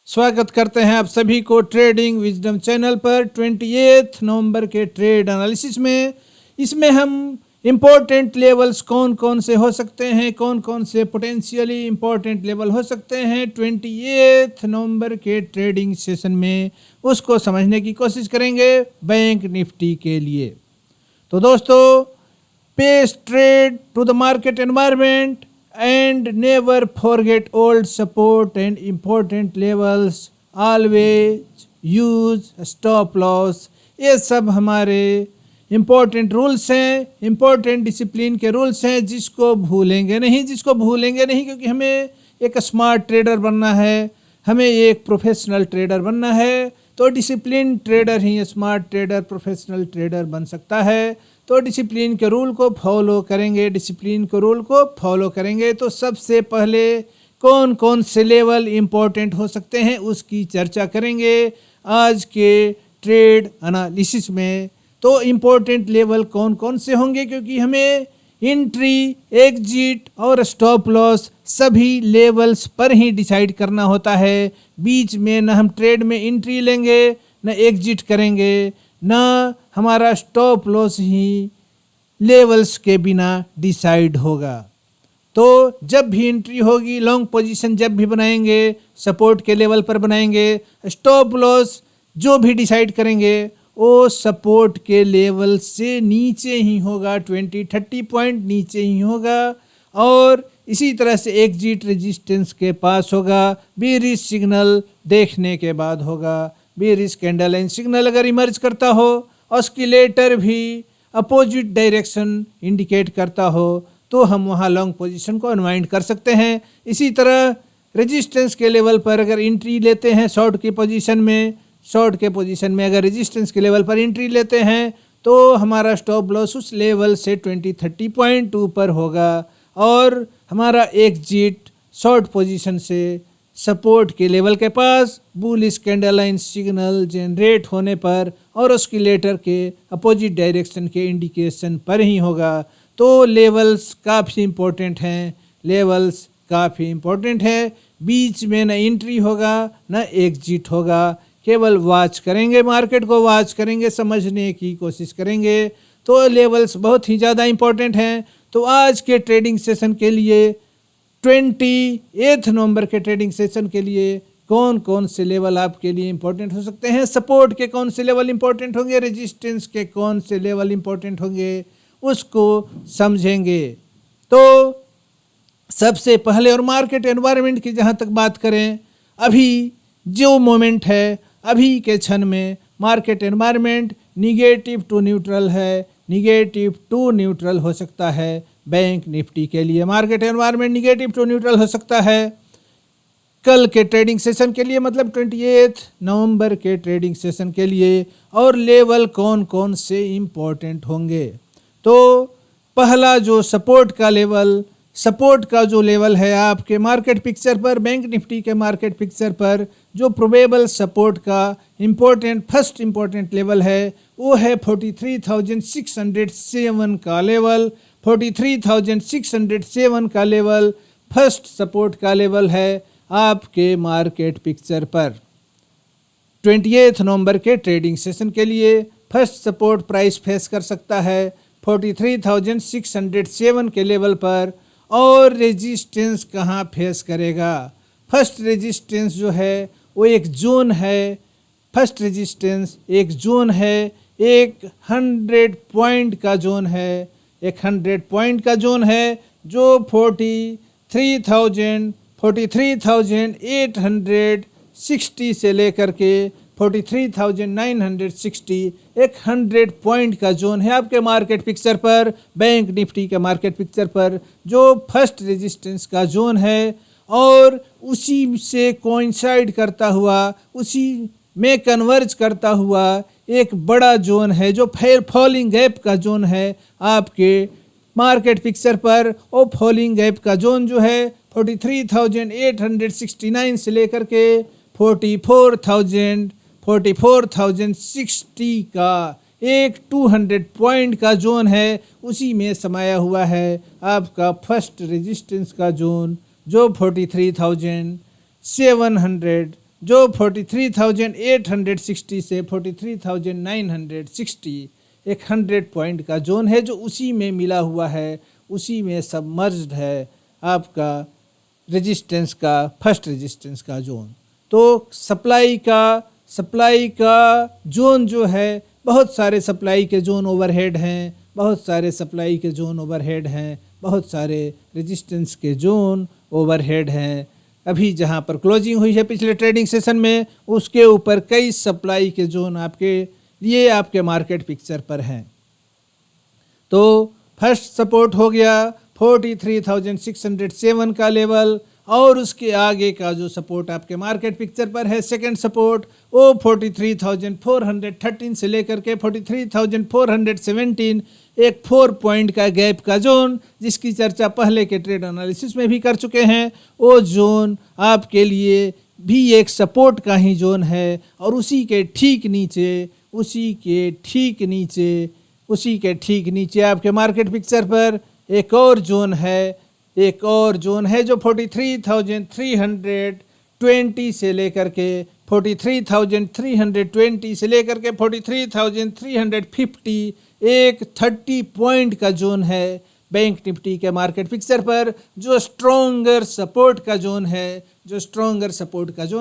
स्वागत करते हैं आप सभी को ट्रेडिंग विजडम चैनल पर 28 नवंबर के ट्रेड एनालिसिस में। इसमें हम इम्पोर्टेंट लेवल्स कौन कौन से हो सकते हैं, कौन कौन से पोटेंशियली इम्पोर्टेंट लेवल हो सकते हैं 28 नवंबर के ट्रेडिंग सेशन में, उसको समझने की कोशिश करेंगे बैंक निफ्टी के लिए। तो दोस्तों, pay trade to the market environment and never forget old support and important levels, always use stop loss। ये सब हमारे इम्पोर्टेंट रूल्स हैं, इम्पोर्टेंट डिसिप्लिन के रूल्स हैं, जिसको भूलेंगे नहीं क्योंकि हमें एक स्मार्ट ट्रेडर बनना है, हमें एक प्रोफेशनल ट्रेडर बनना है। तो डिसिप्लिन ट्रेडर ही स्मार्ट ट्रेडर, प्रोफेशनल ट्रेडर बन सकता है। तो डिसिप्लिन के रूल को फॉलो करेंगे। तो सबसे पहले कौन कौन से लेवल इम्पोर्टेंट हो सकते हैं उसकी चर्चा करेंगे आज के ट्रेड एनालिसिस में। तो इम्पोर्टेंट लेवल कौन कौन से होंगे, क्योंकि हमें एंट्री, एग्जिट और स्टॉप लॉस सभी लेवल्स पर ही डिसाइड करना होता है। बीच में न हम ट्रेड में एंट्री लेंगे, न एग्जिट करेंगे, न हमारा स्टॉप लॉस ही लेवल्स के बिना डिसाइड होगा। तो जब भी एंट्री होगी, लॉन्ग पोजीशन जब भी बनाएंगे, सपोर्ट के लेवल पर बनाएंगे। स्टॉप लॉस जो भी डिसाइड करेंगे वो सपोर्ट के लेवल से नीचे ही होगा, 20-30 पॉइंट नीचे ही होगा। और इसी तरह से एग्जिट रेजिस्टेंस के पास होगा, बेरिश सिग्नल देखने के बाद होगा। बेरिश कैंडल लाइन सिग्नल अगर इमर्ज करता हो, ऑस्किलेटर भी अपोजिट डायरेक्शन इंडिकेट करता हो, तो हम वहाँ लॉन्ग पोजीशन को अनवाइंड कर सकते हैं। इसी तरह रेजिस्टेंस के लेवल पर अगर एंट्री लेते हैं, शॉर्ट के पोजीशन में अगर रेजिस्टेंस के लेवल पर एंट्री लेते हैं, तो हमारा स्टॉप लॉस उस लेवल से 20-30 पॉइंट ऊपर होगा। और हमारा एग्जिट शॉर्ट पोजीशन से सपोर्ट के लेवल के पास bullish candle line signal generate होने पर और ऑस्किलेटर के अपोजिट डायरेक्शन के इंडिकेशन पर ही होगा। तो लेवल्स काफ़ी इम्पोर्टेंट है। बीच में न एंट्री होगा न एग्जिट होगा, केवल वॉच करेंगे, मार्केट को वॉच करेंगे, समझने की कोशिश करेंगे। तो लेवल्स बहुत ही ज़्यादा इम्पोर्टेंट हैं। तो आज के ट्रेडिंग सेशन के लिए, 28 नवंबर के ट्रेडिंग सेशन के लिए कौन कौन से लेवल आपके लिए इम्पोर्टेंट हो सकते हैं, सपोर्ट के कौन से लेवल इम्पोर्टेंट होंगे, रेजिस्टेंस के कौन से लेवल इम्पोर्टेंट होंगे, उसको समझेंगे। तो सबसे पहले, और मार्केट एनवायरनमेंट की जहाँ तक बात करें, अभी जो मोमेंट है, अभी के क्षण में market environment negative to neutral है, निगेटिव टू न्यूट्रल हो सकता है। बैंक निफ्टी के लिए market environment negative to neutral हो सकता है कल के ट्रेडिंग सेशन के लिए, मतलब 28 नवंबर के ट्रेडिंग सेशन के लिए। और लेवल कौन कौन से इम्पोर्टेंट होंगे, तो पहला जो सपोर्ट का जो लेवल है आपके मार्केट पिक्चर पर, बैंक निफ्टी के मार्केट पिक्चर पर जो प्रोबेबल सपोर्ट का फर्स्ट इम्पोर्टेंट लेवल है, वो है 43,607 का लेवल। 43,607 का लेवल फर्स्ट सपोर्ट का लेवल है आपके मार्केट पिक्चर पर। 28 नवंबर के ट्रेडिंग सेशन के लिए फर्स्ट सपोर्ट प्राइस फेस कर सकता है 43,607 के लेवल पर। और रेजिस्टेंस कहाँ फेस करेगा? फर्स्ट रेजिस्टेंस जो है वो एक जोन है, फर्स्ट रेजिस्टेंस एक जोन है, एक 100 पॉइंट का जोन है, जो 43,860 से लेकर के 43,960, एक 100 पॉइंट का जोन है आपके मार्केट पिक्चर पर, बैंक निफ्टी के मार्केट पिक्चर पर, जो फर्स्ट रेजिस्टेंस का जोन है। और उसी से कोइंसाइड करता हुआ, उसी में कन्वर्ज करता हुआ एक बड़ा जोन है जो फॉलिंग गैप का जोन है आपके मार्केट पिक्चर पर। और फॉलिंग गैप का जोन जो है 43,869 से लेकर के 44,060 का एक 200 पॉइंट का जोन है, उसी में समाया हुआ है आपका फर्स्ट रेजिस्टेंस का जोन, जो 43,700 जो 43,860 से 43,960 एक 100 पॉइंट का जोन है, जो उसी में मिला हुआ है, उसी में सबमर्ज्ड है आपका रेजिस्टेंस का, फर्स्ट रेजिस्टेंस का जोन। तो सप्लाई का जोन जो है, बहुत सारे सप्लाई के जोन ओवरहेड हैं, बहुत सारे सप्लाई के जोन ओवरहेड हैं, बहुत सारे रेजिस्टेंस के जोन ओवरहेड हैं। अभी जहां पर क्लोजिंग हुई है पिछले ट्रेडिंग सेशन में, उसके ऊपर कई सप्लाई के जोन आपके लिए आपके मार्केट पिक्चर पर हैं। तो फर्स्ट सपोर्ट हो गया 43,607 का लेवल, और उसके आगे का जो सपोर्ट आपके मार्केट पिक्चर पर है, सेकंड सपोर्ट, वो 43,413 से लेकर के 43,417, एक 4 पॉइंट का गैप का जोन, जिसकी चर्चा पहले के ट्रेड एनालिसिस में भी कर चुके हैं। वो जोन आपके लिए भी एक सपोर्ट का ही जोन है, और उसी के ठीक नीचे आपके मार्केट पिक्चर पर एक और जोन है जो 43,320 से लेकर के 43,350 एक 30 पॉइंट का जोन है बैंक निफ्टी के मार्केट पिक्चर पर, जो स्ट्रॉन्गर सपोर्ट का जोन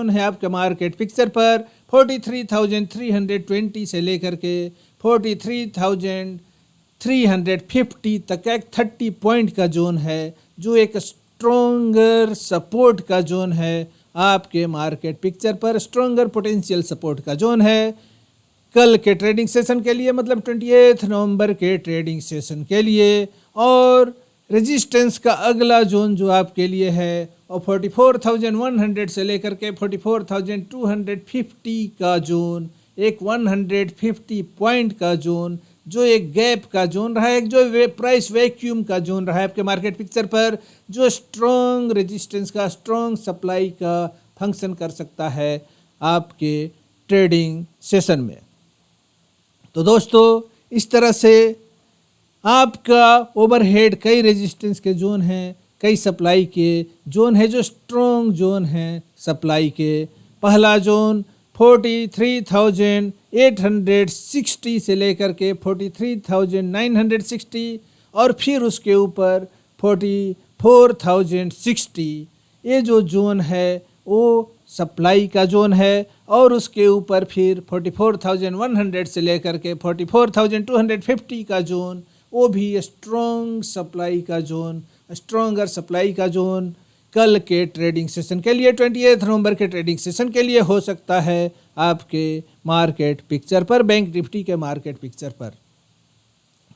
है आपके मार्केट पिक्चर पर 43,320 से लेकर के 43,350 तक एक 30 पॉइंट का जोन है, जो एक स्ट्रॉन्गर सपोर्ट का जोन है आपके मार्केट पिक्चर पर, स्ट्रॉन्गर पोटेंशियल सपोर्ट का जोन है। कल के ट्रेडिंग सेशन के लिए, मतलब 28 नवंबर के ट्रेडिंग सेशन के लिए, और रेजिस्टेंस का अगला जोन जो आपके लिए है, और 44,100 से लेकर के 44,250 का जोन, एक 150 पॉइंट का जोन, जो एक गैप का जोन रहा है, जो प्राइस वैक्यूम का जोन रहा है आपके मार्केट पिक्चर पर, जो स्ट्रॉन्ग रेजिस्टेंस का, स्ट्रॉन्ग सप्लाई का फंक्शन कर सकता है आपके ट्रेडिंग सेशन में। तो दोस्तों, इस तरह से आपका ओवरहेड कई रेजिस्टेंस के जोन हैं, कई सप्लाई के जोन है, जो स्ट्रॉन्ग जोन हैं सप्लाई के। पहला जोन 43,860 से लेकर के 43,960, और फिर उसके ऊपर 44,060, ये जो जोन है वो सप्लाई का जोन है, और उसके ऊपर फिर 44,100 से लेकर के 44,250 का जोन, वो भी स्ट्रॉन्ग सप्लाई का जोन, स्ट्रॉन्गर सप्लाई का जोन कल के ट्रेडिंग सेशन के लिए, 28 नवंबर के ट्रेडिंग सेशन के लिए हो सकता है आपके मार्केट पिक्चर पर, बैंक निफ्टी के मार्केट पिक्चर पर।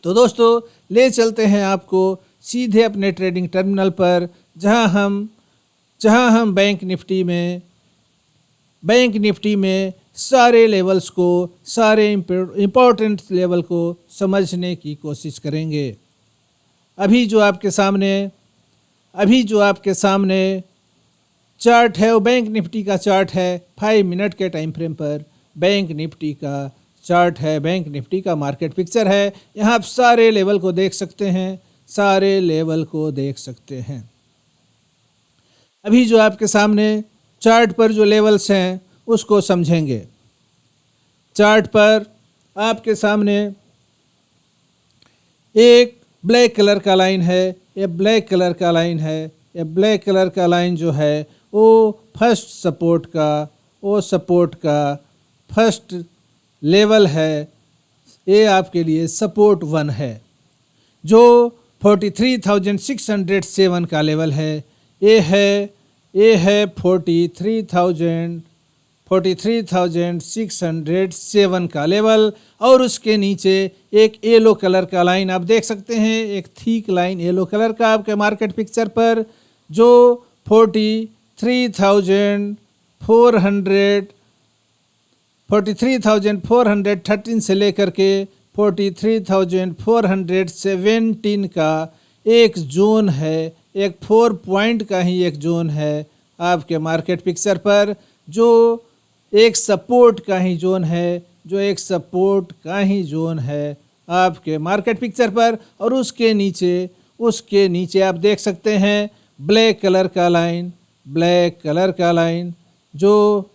तो दोस्तों, ले चलते हैं आपको सीधे अपने ट्रेडिंग टर्मिनल पर, जहां हम बैंक निफ्टी में सारे लेवल्स को, सारे इम्पोर्टेंट लेवल को समझने की कोशिश करेंगे। अभी जो आपके सामने चार्ट है, वो बैंक निफ्टी का चार्ट है, 5 मिनट के टाइम फ्रेम पर बैंक निफ्टी का चार्ट है, बैंक निफ्टी का मार्केट पिक्चर है। यहाँ आप सारे लेवल को देख सकते हैं, अभी जो आपके सामने चार्ट पर जो लेवल्स हैं उसको समझेंगे। चार्ट पर आपके सामने एक ब्लैक कलर का लाइन है, ये ब्लैक कलर का लाइन जो है वो सपोर्ट का फर्स्ट लेवल है, ये आपके लिए सपोर्ट 1 है, जो 43,607 का लेवल है। ये है 43,607 का लेवल, और उसके नीचे एक येलो कलर का लाइन आप देख सकते हैं, एक थीक लाइन येलो कलर का आपके मार्केट पिक्चर पर, जो 43,413 से लेकर के 43,417 का एक जोन है, एक 4 पॉइंट का ही एक जोन है आपके मार्केट पिक्चर पर, जो एक सपोर्ट का ही जोन है आपके मार्केट पिक्चर पर। और उसके नीचे आप देख सकते हैं ब्लैक कलर का लाइन, जो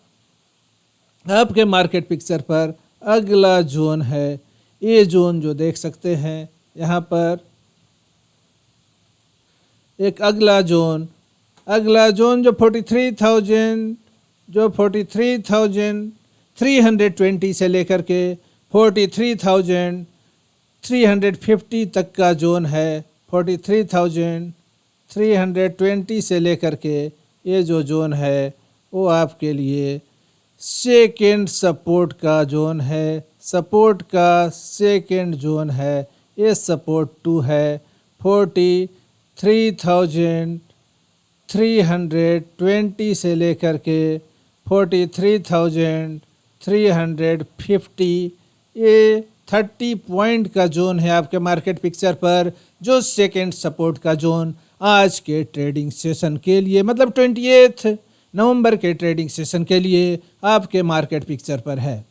आपके मार्केट पिक्चर पर अगला जोन है, ये जोन जो देख सकते हैं यहाँ पर एक अगला जोन जो 43,320 से लेकर के 43,350 तक का जोन है। 43,320 से लेकर के ये जो जोन है वो आपके लिए सेकेंड सपोर्ट का जोन है, सपोर्ट का सेकेंड जोन है। ये सपोर्ट 2 है। 43,320 से लेकर के 43,350 ये 30 पॉइंट का जोन है आपके मार्केट पिक्चर पर, जो सेकेंड सपोर्ट का जोन आज के ट्रेडिंग सेशन के लिए, मतलब 28 नवंबर के ट्रेडिंग सेशन के लिए आपके मार्केट पिक्चर पर है।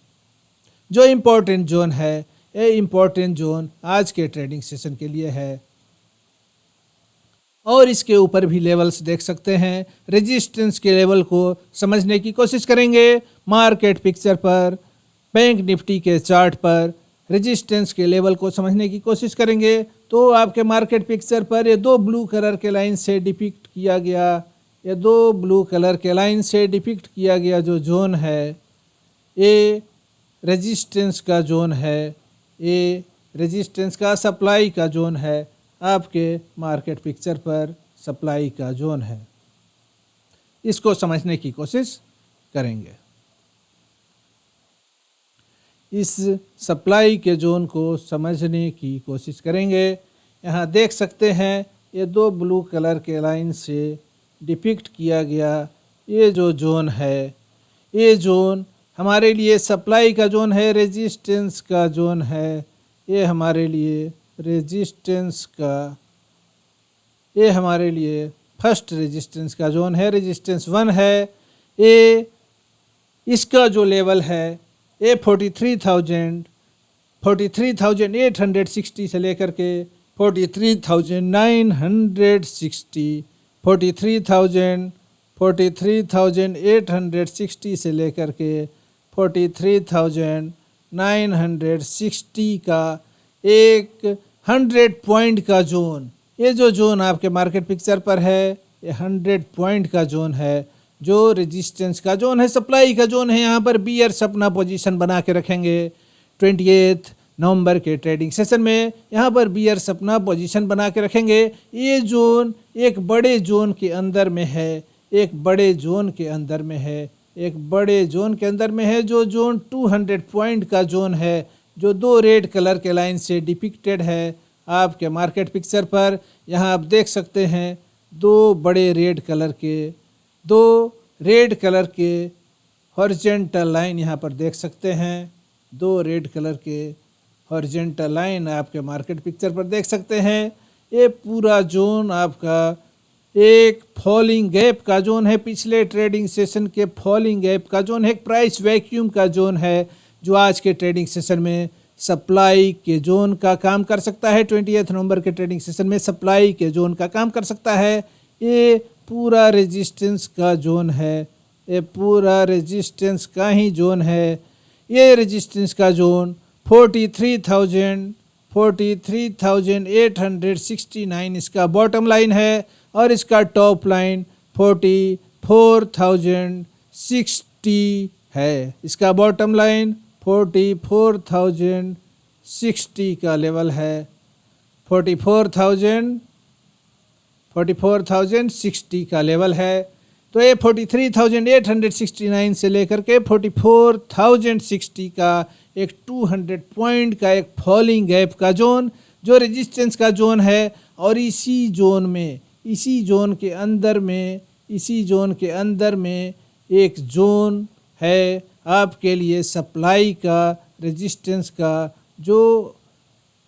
जो इम्पोर्टेंट जोन है, ये इम्पोर्टेंट जोन आज के ट्रेडिंग सेशन के लिए है। और इसके ऊपर भी लेवल्स देख सकते हैं। रेजिस्टेंस के लेवल को समझने की कोशिश करेंगे मार्केट पिक्चर पर, बैंक निफ्टी के चार्ट पर रेजिस्टेंस के लेवल को समझने की कोशिश करेंगे तो आपके मार्केट पिक्चर पर ये 2 ब्लू कलर के लाइन से डिपिक्ट किया गया, ये 2 ब्लू कलर के लाइन से डिपिक्ट किया गया जो जोन है, ये रेजिस्टेंस का जोन है, ये रेजिस्टेंस का सप्लाई का जोन है। आपके मार्केट पिक्चर पर सप्लाई का जोन है, इसको समझने की कोशिश करेंगे। इस सप्लाई के जोन को समझने की कोशिश करेंगे। यहाँ देख सकते हैं ये 2 ब्लू कलर के लाइन से डिपिक्ट किया गया ये जो जोन है, ये जोन हमारे लिए सप्लाई का जोन है, रेजिस्टेंस का जोन है। ये हमारे लिए रेजिस्टेंस का, ये हमारे लिए फर्स्ट रेजिस्टेंस का जोन है, रेजिस्टेंस 1 है। ये इसका जो लेवल है ये 43,860 से लेकर के 43,960, 43,860 से लेकर के 43,960 का एक 100 पॉइंट का जोन, ये जो जोन आपके मार्केट पिक्चर पर है ये 100 पॉइंट का जोन है, जो रेजिस्टेंस का जोन है, सप्लाई का जोन है। यहाँ पर बियर्स अपना पोजीशन बना के रखेंगे 28 नवंबर के ट्रेडिंग सेशन में, यहाँ पर बियर्स अपना पोजीशन बना के रखेंगे। ये जोन एक बड़े जोन के अंदर में है, एक बड़े जोन के अंदर में है, एक बड़े जोन के अंदर में है, जो जोन 200 पॉइंट का जोन है, जो 2 रेड कलर के लाइन से डिपिक्टेड है आपके मार्केट पिक्चर पर। यहाँ आप देख सकते हैं 2 बड़े रेड कलर के हॉरिजॉन्टल लाइन यहाँ पर देख सकते हैं, 2 रेड कलर के हॉरिजॉन्टल लाइन आपके मार्केट पिक्चर पर देख सकते हैं। ये पूरा जोन आपका एक फॉलिंग गैप का जोन है, पिछले ट्रेडिंग सेशन के फॉलिंग गैप का जोन है, एक प्राइस वैक्यूम का जोन है, जो आज के ट्रेडिंग सेशन में सप्लाई के जोन का काम कर सकता है। 28 नवंबर के ट्रेडिंग सेशन में सप्लाई के जोन का काम कर सकता है। ये पूरा रेजिस्टेंस का जोन है, ये पूरा रेजिस्टेंस का ही जोन है। ये रेजिस्टेंस का जोन 43,869 इसका बॉटम लाइन है, और इसका टॉप लाइन 44,060 है। इसका बॉटम लाइन 44,060 का लेवल है, 44,060 का लेवल है। तो ये 43,869 से लेकर के 44,060 का एक 200 पॉइंट का एक फॉलिंग गैप का जोन, जो रेजिस्टेंस का जोन है। और इसी जोन के अंदर में एक जोन है आपके लिए सप्लाई का, रेजिस्टेंस का, जो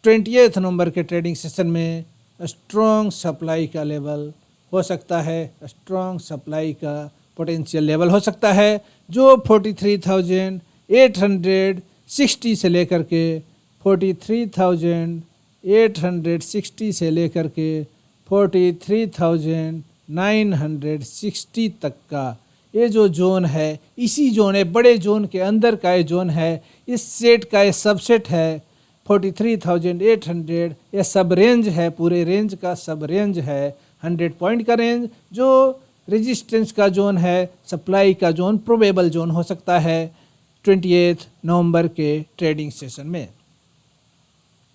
28 नवंबर के ट्रेडिंग सेशन में स्ट्रॉन्ग सप्लाई का लेवल हो सकता है, स्ट्रॉन्ग सप्लाई का पोटेंशियल लेवल हो सकता है, जो 43,860 से लेकर के 43,860 से लेकर के 43,960 तक का ये जो जोन है, इसी जोन है, बड़े जोन के अंदर का ये जोन है, इस सेट का ये सबसेट है 43,800। ये सब रेंज है, पूरे रेंज का सब रेंज है, 100 पॉइंट का रेंज। जो रेजिस्टेंस का जोन है, सप्लाई का जोन, प्रोबेबल जोन हो सकता है 28 नवंबर के ट्रेडिंग सेशन में।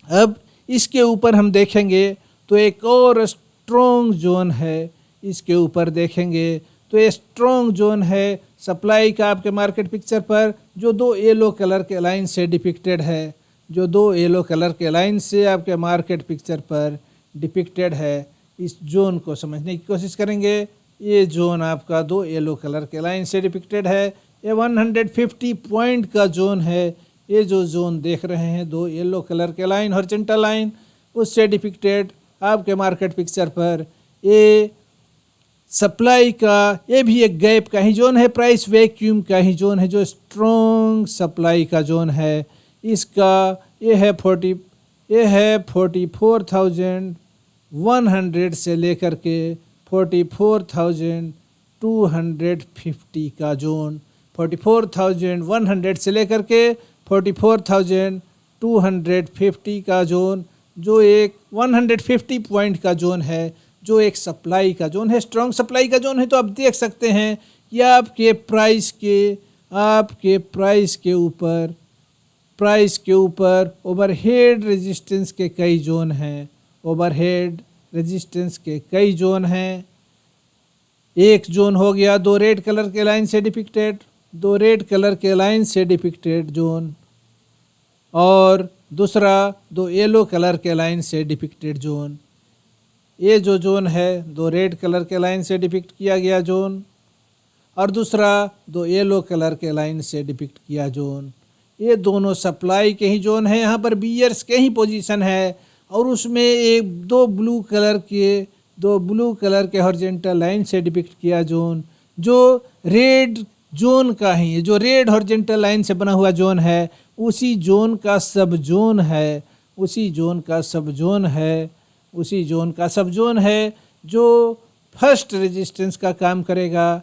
अब इसके ऊपर हम देखेंगे तो एक और स्ट्रॉन्ग जोन है, इसके ऊपर देखेंगे तो ये स्ट्रॉन्ग जोन है सप्लाई का आपके मार्केट पिक्चर पर, जो दो येलो कलर के लाइन से डिपिक्टेड है, जो दो येलो कलर के लाइन से आपके मार्केट पिक्चर पर डिपिक्टेड है। इस जोन को समझने की कोशिश करेंगे। ये जोन आपका दो येलो कलर के लाइन से डिपिक्टेड है, ये 150 पॉइंट का जोन है। ये जो जोन देख रहे हैं, दो येलो कलर के लाइन, हॉरिजॉन्टल लाइन, उससे डिपिक्टेड आपके मार्केट पिक्चर पर ये सप्लाई का, ये भी एक गैप का ही जोन है, प्राइस वैक्यूम का ही जोन है, जो स्ट्रॉन्ग सप्लाई का जोन है। इसका ये है 44,100 से लेकर के 44,250 का जोन, 44,100 से लेकर के 44,250 का जोन, जो एक 150 पॉइंट का जोन है, जो एक सप्लाई का जोन है, स्ट्रॉन्ग सप्लाई का जोन है। तो आप देख सकते हैं कि आपके प्राइस के ऊपर ओवरहेड रेजिस्टेंस के कई जोन हैं, ओवरहेड रेजिस्टेंस के कई जोन हैं। एक जोन हो गया दो रेड कलर के लाइन से डिपिक्टेड, दो रेड कलर के लाइन से डिपिक्टेड जोन, और दूसरा दो येलो कलर के लाइन से डिपिक्टेड जोन। ये जो जोन है, दो रेड कलर के लाइन से डिपिक्ट किया गया जोन, और दूसरा दो येलो कलर के लाइन से डिपिक्ट किया जोन। ये दोनों सप्लाई के ही जोन है, यहाँ पर बीयर्स के ही पोजीशन है, और उसमें दो ब्लू कलर के हॉरिजॉन्टल लाइन से डिपिक्ट किया जोन, जो रेड जोन का ही है, जो रेड हॉरिजॉन्टल लाइन से बना हुआ जोन है, उसी जोन का सब जोन है, उसी जोन का सब जोन है, जो फर्स्ट रेजिस्टेंस का काम करेगा,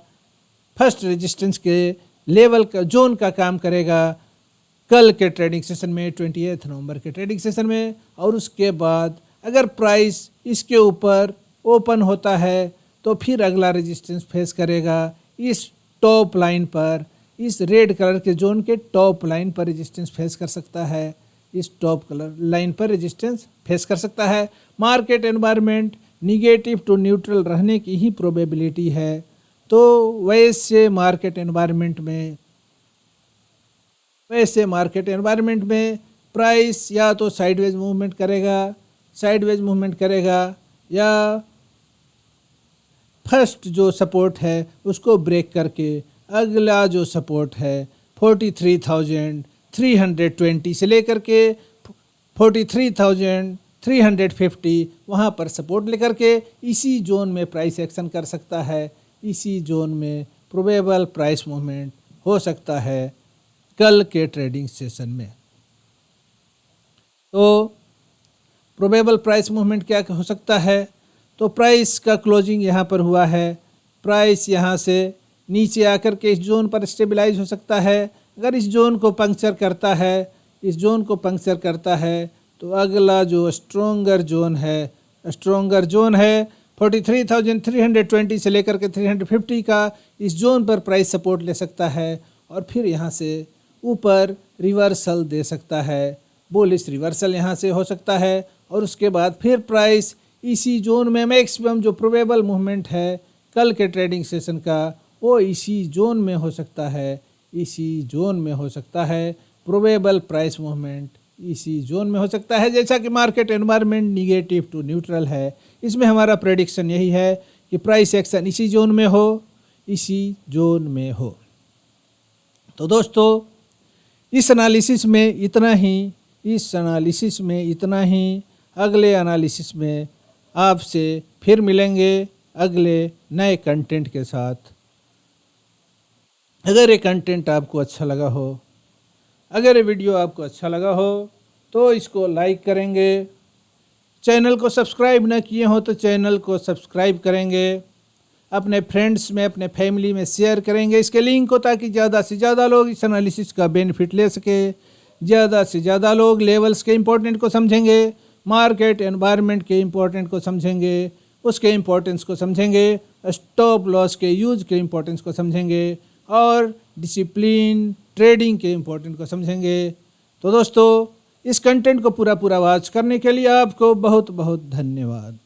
फर्स्ट रेजिस्टेंस के लेवल का जोन का काम करेगा कल के ट्रेडिंग सेशन में, 28 नवंबर के ट्रेडिंग सेशन में। और उसके बाद अगर प्राइस इसके ऊपर ओपन होता है तो फिर अगला रेजिस्टेंस फेस करेगा इस टॉप लाइन पर, इस रेड कलर के जोन के टॉप लाइन पर रेजिस्टेंस फेस कर सकता है, इस टॉप कलर लाइन पर रेजिस्टेंस फेस कर सकता है। Market environment negative to neutral रहने की ही प्रोबेबिलिटी है। तो वैसे मार्केट एनवायरनमेंट में प्राइस या तो साइडवेज मूवमेंट करेगा, या फर्स्ट जो सपोर्ट है उसको ब्रेक करके अगला जो सपोर्ट है 43,320 से लेकर के 43,350 वहाँ पर सपोर्ट लेकर के इसी जोन में प्राइस एक्शन कर सकता है, इसी जोन में प्रोबेबल प्राइस मूवमेंट हो सकता है कल के ट्रेडिंग सेशन में। तो प्रोबेबल प्राइस मूवमेंट क्या हो सकता है? तो प्राइस का क्लोजिंग यहाँ पर हुआ है, प्राइस यहाँ से नीचे आकर के इस जोन पर स्टेबलाइज हो सकता है। अगर इस जोन को पंक्चर करता है तो अगला जो स्ट्रॉन्गर जोन है 43,320 से लेकर के 350 का, इस जोन पर प्राइस सपोर्ट ले सकता है और फिर यहाँ से ऊपर रिवर्सल दे सकता है, बुलिश रिवर्सल यहाँ से हो सकता है। और उसके बाद फिर प्राइस इसी जोन में मैक्सिमम जो प्रोबेबल मूवमेंट है कल के ट्रेडिंग सेशन का, वो इसी जोन में हो सकता है, प्रोबेबल प्राइस मूवमेंट इसी जोन में हो सकता है। जैसा कि market environment negative to neutral है, इसमें हमारा प्रेडिक्शन यही है कि प्राइस एक्शन इसी जोन में हो। तो दोस्तों, इस एनालिसिस में इतना ही। अगले एनालिसिस में आपसे फिर मिलेंगे अगले नए कंटेंट के साथ। अगर ये कंटेंट आपको अच्छा लगा हो, अगर ये वीडियो आपको अच्छा लगा हो तो इसको लाइक करेंगे, चैनल को सब्सक्राइब न किए हो तो चैनल को सब्सक्राइब करेंगे, अपने फ्रेंड्स में, अपने फैमिली में शेयर करेंगे इसके लिंक को, ताकि ज़्यादा से ज़्यादा लोग इस एनालिसिस का बेनिफिट ले सके। ज़्यादा से ज़्यादा लोग लेवल्स के इम्पोर्टेंट को समझेंगे, मार्केट एनवायरनमेंट के इम्पोर्टेंट को समझेंगे, उसके इम्पोर्टेंस को समझेंगे, स्टॉप लॉस के यूज के इम्पोर्टेंस को समझेंगे और डिसिप्लिन ट्रेडिंग के इम्पोर्टेंट को समझेंगे। तो दोस्तों, इस कंटेंट को पूरा वॉच करने के लिए आपको बहुत बहुत धन्यवाद।